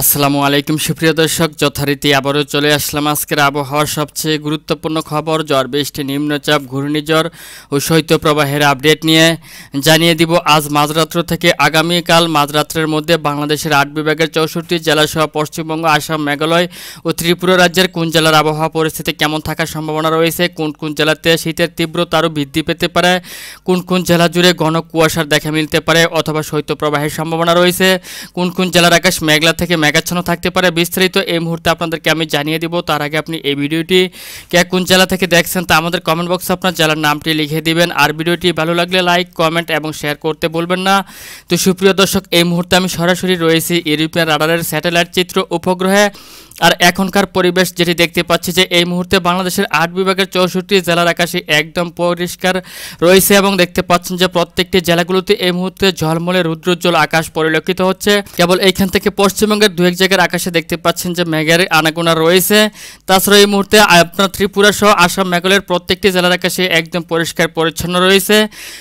আসসালামু আলাইকুম সুপ্রিয় দর্শক, যথারীতি আবারও চলে আসলাম আজকের আবহাওয়ার সবচেয়ে গুরুত্বপূর্ণ খবর ঝড় বৃষ্টি, নিম্নচাপ, ঘূর্ণিঝড় ও শৈত্যপ্রবাহের আপডেট নিয়ে। জানিয়ে দিব আজ মাঝরাত্র থেকে আগামীকাল মাঝরাত্রের মধ্যে বাংলাদেশের ৮ বিভাগের ৬৪ জেলাসহ পশ্চিমবঙ্গ, আসাম, মেঘালয় ও ত্রিপুরা রাজ্যের কোন জেলার আবহাওয়া পরিস্থিতি কেমন থাকার সম্ভাবনা রয়েছে, কোন কোন জেলাতে শীতের তীব্রতা আরও বৃদ্ধি পেতে পারে, কোন কোন জেলা জুড়ে ঘন কুয়াশার দেখা মিলতে পারে অথবা শৈত্যপ্রবাহের সম্ভাবনা রয়েছে, কোন কোন জেলার আকাশ মেঘলা থেকে মেঘাচ্ছন্ন থাকতে পারে, বিস্তারিত এই মুহূর্তে আপনাদেরকে আমি জানিয়ে দিব। তার আগে আপনি এই ভিডিওটি কে কোন জেলা থেকে দেখছেন তা আমাদের কমেন্ট বক্সে আপনার জেলার নামটি লিখে দিবেন। আর ভিডিওটি ভালো লাগলে লাইক, কমেন্ট এবং শেয়ার করতে ভুলবেন না। তো সুপ্রিয় দর্শক, এই মুহূর্তে আমি সরাসরি রয়েছি ইউরোপিয়ান রাডারের স্যাটেলাইট চিত্র উপগ্রহে। আর এখনকার পরিবেশ যেটি দেখতে পাচ্ছি যে এই মুহূর্তে বাংলাদেশের ৮ বিভাগের ৬৪ জেলার আকাশে একদম পরিষ্কার রয়েছে এবং দেখতে পাচ্ছেন যে প্রত্যেকটি জেলাগুলোতে এই মুহূর্তে ঝলমলে রুদ্রোজ্জ্বল আকাশ পরিলক্ষিত হচ্ছে। কেবল এইখান থেকে পশ্চিমবঙ্গের দু এক জায়গার আকাশে দেখতে পাচ্ছেন যে মেঘের আনাগোনা রয়েছে। তাছাড়া এই মুহূর্তে আপনার ত্রিপুরা সহ আসাম, মেঘালয়ের প্রত্যেকটি জেলার আকাশে একদম পরিষ্কার পরিচ্ছন্ন রয়েছে।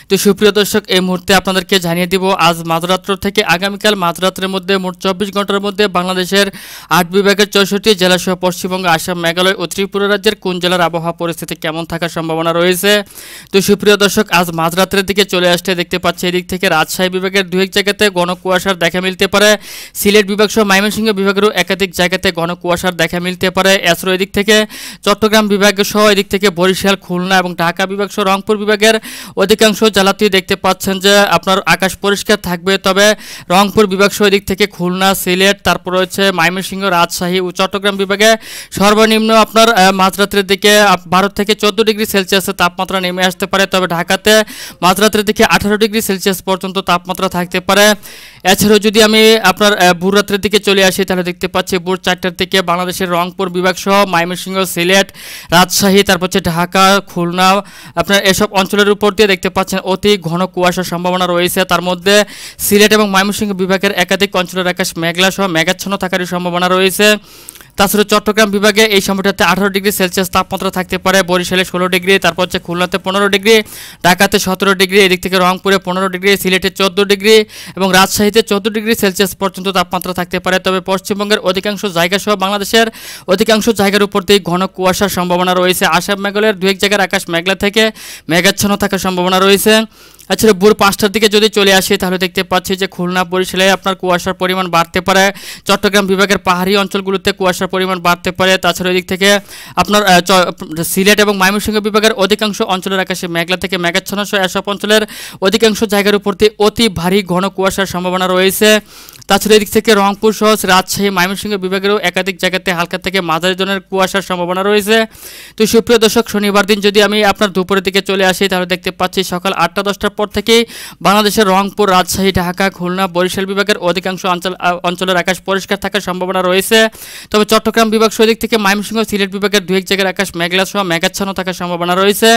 তো সুপ্রিয় দর্শক, এই মুহূর্তে আপনাদেরকে জানিয়ে দিব আজ মাঝরাত্র থেকে আগামীকাল মাঝরাত্রের মধ্যে মোট ২৪ ঘন্টার মধ্যে বাংলাদেশের ৮ বিভাগের ৬৪ জেলাসহ পশ্চিমবঙ্গ, আসাম, মেঘালয় ও ত্রিপুরা রাজ্যের কোন জেলার আবহাওয়া পরিস্থিতি কেমন থাকার সম্ভাবনা রয়েছে। তো সুপ্রিয় দর্শক, আজ মাঝরাত্রের দিকে চলে আসতে দেখতে পাচ্ছি এদিক থেকে রাজশাহী বিভাগের দু এক জায়গাতে ঘন কুয়াশার দেখা মিলতে পারে, সিলেট বিভাগ সহ ময়মনসিংহ বিভাগেরও একাধিক জায়গাতে ঘন কুয়াশার দেখা মিলতে পারে। এছাড়াও এদিক থেকে চট্টগ্রাম বিভাগ সহ এদিক থেকে বরিশাল, খুলনা এবং ঢাকা বিভাগ সহ রংপুর বিভাগের অধিকাংশ জেলাতেই দেখতে পাচ্ছেন যে আপনার আকাশ পরিষ্কার থাকবে। তবে রংপুর বিভাগ সহ এদিক থেকে খুলনা, সিলেট, তারপর হচ্ছে ময়মনসিংহ, রাজশাহী ও চট্টগ্রাম বিভাগে সর্বনিম্ন আপনার মাঝরাত্রের দিকে ১২ থেকে ১৪ ডিগ্রি সেলসিয়াসের তাপমাত্রা নেমে আসতে পারে। তবে ঢাকাতে মাঝরাত্রের দিকে ১৮ ডিগ্রি সেলসিয়াস পর্যন্ত তাপমাত্রা থাকতে পারে। এছাড়াও যদি আমি আপনার ভোর রাত্রের দিকে চলে আসি তাহলে দেখতে পাচ্ছি ভোর ৪টার দিকে বাংলাদেশের রংপুর বিভাগ সহ ময়মনসিংহ, সিলেট, রাজশাহী, তারপর হচ্ছে ঢাকা, খুলনা, আপনার এসব অঞ্চলের উপর দিয়ে দেখতে পাচ্ছেন অতি ঘন কুয়াশার সম্ভাবনা রয়েছে। তার মধ্যে সিলেট এবং ময়মনসিংহ বিভাগের একাধিক অঞ্চলের আকাশ মেঘলা সহ মেঘাচ্ছন্ন থাকারই সম্ভাবনা রয়েছে। তাছাড়া চট্টগ্রাম বিভাগে এই সময়টাতে ১৮ ডিগ্রি সেলসিয়াস তাপমাত্রা থাকতে পারে, বরিশালে ১৬ ডিগ্রি, তারপর হচ্ছে খুলনাতে ১৫ ডিগ্রি, ঢাকাতে ১৭ ডিগ্রি, এদিক থেকে রংপুরে ১৫ ডিগ্রি, সিলেটে ১৪ ডিগ্রি এবং রাজশাহীতে ১৪ ডিগ্রি সেলসিয়াস পর্যন্ত তাপমাত্রা থাকতে পারে। তবে পশ্চিমবঙ্গের অধিকাংশ জায়গা সহ বাংলাদেশের অধিকাংশ জায়গার উপর দিয়ে ঘন কুয়াশার সম্ভাবনা রয়েছে। আসাম, মেঘালয়ের দু এক জায়গার আকাশ মেঘলা থেকে মেঘাচ্ছন্ন থাকার সম্ভাবনা রয়েছে। আচ্ছা, ভোর ৫টার দিকে যদি চলে আসি তাহলে দেখতে পাচ্ছি যে খুলনা, বরিশালে আপনার কুয়াশার পরিমাণ বাড়তে পারে, চট্টগ্রাম বিভাগের পাহাড়ি অঞ্চলগুলোতে কুয়াশার পরিমাণ বাড়তে পারে। তাছাড়া এদিক থেকে আপনার সিলেট এবং ময়মনসিংহ বিভাগের অধিকাংশ অঞ্চলের আকাশে মেঘলা থেকে মেঘাচ্ছন্ন সহ এসব অঞ্চলের অধিকাংশ জায়গার উপর দিয়ে অতি ভারী ঘন কুয়াশার সম্ভাবনা রয়েছে। তাছাড়া এদিক থেকে রংপুর সহ রাজশাহী, ময়মনসিংহ বিভাগেরও একাধিক জায়গাতে হালকা থেকে মাঝারি ধরনের কুয়াশার সম্ভাবনা রয়েছে। তো সুপ্রিয় দর্শক, শনিবার দিন যদি আমি আপনার দুপুরের দিকে চলে আসি তাহলে দেখতে পাচ্ছি সকাল ৮টা-১০টার পর থেকেই বাংলাদেশের রংপুর, রাজশাহী, ঢাকা, খুলনা, বরিশাল বিভাগের অধিকাংশ অঞ্চলের আকাশ পরিষ্কার থাকার সম্ভাবনা রয়েছে। তবে চট্টগ্রাম বিভাগ সহ দিক থেকে ময়মনসিংহ, সিলেট বিভাগের দু এক জায়গার আকাশ মেঘলা সহ মেঘাচ্ছন্ন থাকার সম্ভাবনা রয়েছে।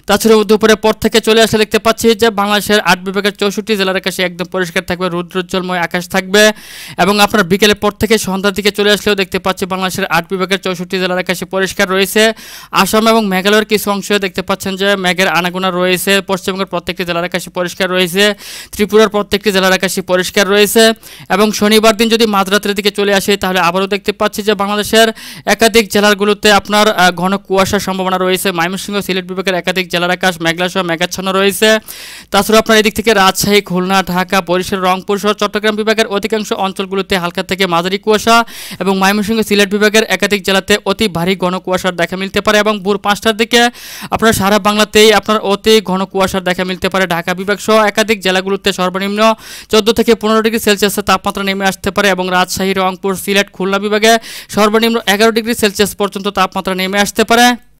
তাছাড়া দুপুরের পর থেকে চলে আসলে দেখতে পাচ্ছি যে বাংলাদেশের ৮ বিভাগের ৬৪ জেলার আকাশে একদম পরিষ্কার থাকবে, রুদ্রোজ্জ্বলময় আকাশ থাকবে। এবং আপনার বিকেলের পর থেকে সন্ধ্যার দিকে চলে আসলেও দেখতে পাচ্ছি বাংলাদেশের ৮ বিভাগের ৬৪ জেলার আকাশে পরিষ্কার রয়েছে। আসাম এবং মেঘালয়ের কিছু অংশে দেখতে পাচ্ছেন যে মেঘের আনাগোনা রয়েছে। পশ্চিমবঙ্গের প্রত্যেকটি জেলার আকাশে পরিষ্কার রয়েছে, ত্রিপুরার প্রত্যেকটি জেলার আকাশে পরিষ্কার রয়েছে। এবং শনিবার দিন যদি মাঝরাতের দিকে চলে আসে তাহলে আবারও দেখতে পাচ্ছি যে বাংলাদেশের একাধিক জেলাগুলোতে আপনার ঘন কুয়াশার সম্ভাবনা রয়েছে। ময়মনসিংহ, সিলেট বিভাগের একাধিক জেলার আকাশ মেঘলা সহ মেঘাচ্ছন্ন রয়েছে। তাছাড়া আপনার এদিক থেকে রাজশাহী, খুলনা, ঢাকা, বরিশাল, রংপুর সহ চট্টগ্রাম বিভাগের অধিকাংশ অঞ্চলগুলোতে হালকা থেকে মাঝারি কুয়াশা এবং ময়মনসিংহ, সিলেট বিভাগের একাধিক জেলাতে অতি ভারী ঘন কুয়াশার দেখা মিলতে পারে। এবং ভোর ৫টার দিকে আপনার সারা বাংলাতেই আপনার অতি ঘন কুয়াশার দেখা মিলতে পারে। ঢাকা বিভাগ সহ একাধিক জেলাগুলোতে সর্বনিম্ন ১৪ থেকে ১৫ ডিগ্রি সেলসিয়াসের তাপমাত্রা নেমে আসতে পারে এবং রাজশাহী, রংপুর, সিলেট, খুলনা বিভাগে সর্বনিম্ন ১১ ডিগ্রি সেলসিয়াস পর্যন্ত তাপমাত্রা নেমে আসতে পারে।